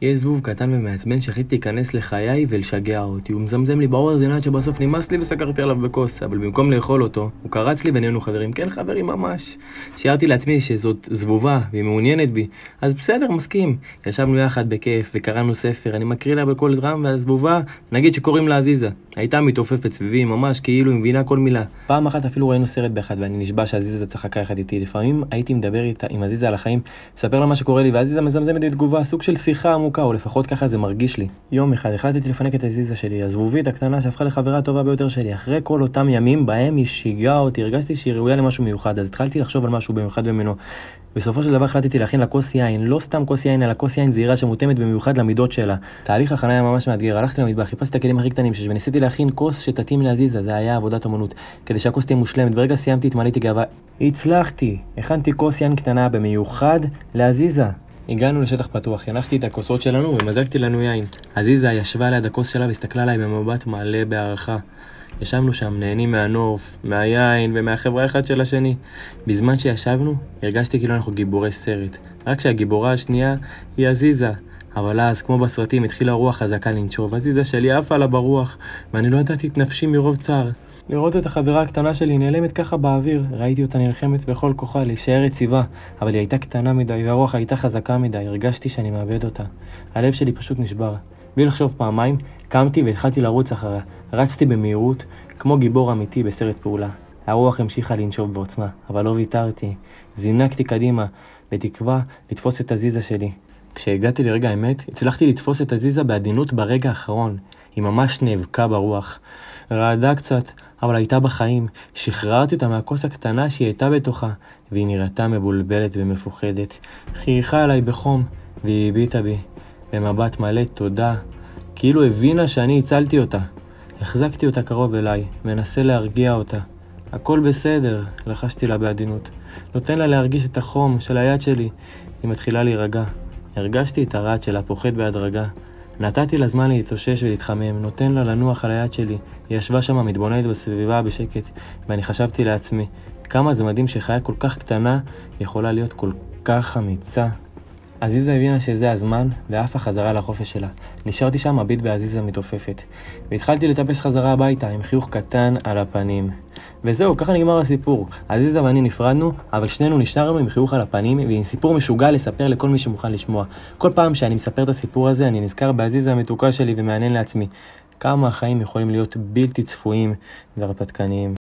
יש זבוב קטן ומעצבן שהחליט להיכנס לחיי ולשגע אותי. הוא מזמזם לי באור הזיניים שבסוף נמאס לי וסקרתי עליו בכוס, אבל במקום לאכול אותו, הוא קרץ לי ונהיינו חברים. כן חברים ממש. שיערתי לעצמי שזאת זבובה והיא מעוניינת בי, אז בסדר, מסכים. ישבנו יחד בכיף וקראנו ספר, אני מקריא לה בקול רם, והזבובה, נגיד שקוראים לה עזיזה, הייתה מתעופפת סביבי ממש כאילו היא מבינה כל מילה. פעם אחת אפילו ראינו סרט באחד ואני נשבע שעזיזה צחקה יחד איתי. לפעמים הייתי מדבר איתה עם עזיזה על החיים, מספר לה מה שקורה לי, ועזיזה מזמזמת לי תגובה, סוג של שיחה עמוקה, או לפחות ככה זה מרגיש לי. יום אחד החלטתי לפנק את עזיזה שלי, הזבובית הקטנה שהפכה לחברה הטובה ביותר שלי. אחרי כל אותם ימים בהם היא שיגעה אותי, הרגשתי שהיא ראויה למשהו מיוחד, אז התחלתי לחשוב על משהו במיוחד ממנו. בסופו של דבר החלטתי להכין לה כוס יין, לא סתם כוס יין, אלא כוס יין זהירה שמותאמת במיוחד למידות שלה. תהליך ההכנה היה ממש מאתגר, הלכתי למטבח, חיפשתי את הכלים הכי קטנים שיש וניסיתי להכין כוס שתתאים לעזיזה, זה היה עבודת אומנות, כדי שהכוס תהיה מושלמת. ברגע סיימתי התמלאתי גאווה, הצלחתי, הכנתי כוס יין קטנה במיוחד לעזיזה. הגענו לשטח פתוח, הנחתי את הכוסות שלנו ומזגתי לנו יין. עזיזה ישבה ליד הכוס שלה והסתכלה עליי במבט מלא בהערכה. ישבנו שם נהנים מהנוף, מהיין ומהחברה אחד של השני. בזמן שישבנו, הרגשתי כאילו אנחנו גיבורי סרט. רק שהגיבורה השנייה היא עזיזה. אבל אז, כמו בסרטים, התחילה רוח חזקה לנשוב. עזיזה שלי עפה לה ברוח, ואני לא ידעתי את נפשי מרוב צער. לראות את החברה הקטנה שלי נעלמת ככה באוויר, ראיתי אותה נלחמת בכל כוחה להישאר יציבה, אבל היא הייתה קטנה מדי והרוח הייתה חזקה מדי, הרגשתי שאני מאבד אותה. הלב שלי פשוט נשבר. בלי לחשוב פעמיים, קמתי והתחלתי לרוץ אחריה. רצתי במהירות, כמו גיבור אמיתי בסרט פעולה. הרוח המשיכה לנשוב בעוצמה, אבל לא ויתרתי. זינקתי קדימה, בתקווה לתפוס את עזיזה שלי. כשהגעתי לרגע האמת, הצלחתי לתפוס את עזיזה בעדינות ברגע האחרון. היא ממש נאבקה ברוח. רעדה קצת, אבל הייתה בחיים. שחררתי אותה מהכוס הקטנה שהיא הייתה בתוכה, והיא נראתה מבולבלת ומפוחדת. חייכה עליי בחום, והיא הביטה בי. במבט מלא תודה, כאילו הבינה שאני הצלתי אותה. החזקתי אותה קרוב אליי, מנסה להרגיע אותה. הכל בסדר, לחשתי לה בעדינות. נותן לה להרגיש את החום של היד שלי. היא מתחילה להירגע. הרגשתי את הרעד שלה פוחד בהדרגה. נתתי לה זמן להתאושש ולהתחמם, נותן לה לנוח על היד שלי. היא ישבה שם מתבוננת בסביבה בשקט, ואני חשבתי לעצמי, כמה זה מדהים שחיה כל כך קטנה יכולה להיות כל כך אמיצה. עזיזה הבינה שזה הזמן, ועפה חזרה לחופש שלה. נשארתי שם מביט בעזיזה מתעופפת, והתחלתי לטפס חזרה הביתה עם חיוך קטן על הפנים. וזהו, ככה נגמר הסיפור. עזיזה ואני נפרדנו, אבל שנינו נשארנו עם חיוך על הפנים ועם סיפור משוגע לספר לכל מי שמוכן לשמוע. כל פעם שאני מספר את הסיפור הזה, אני נזכר בעזיזה המתוקה שלי ומעניין לעצמי כמה החיים יכולים להיות בלתי צפויים והרפתקניים.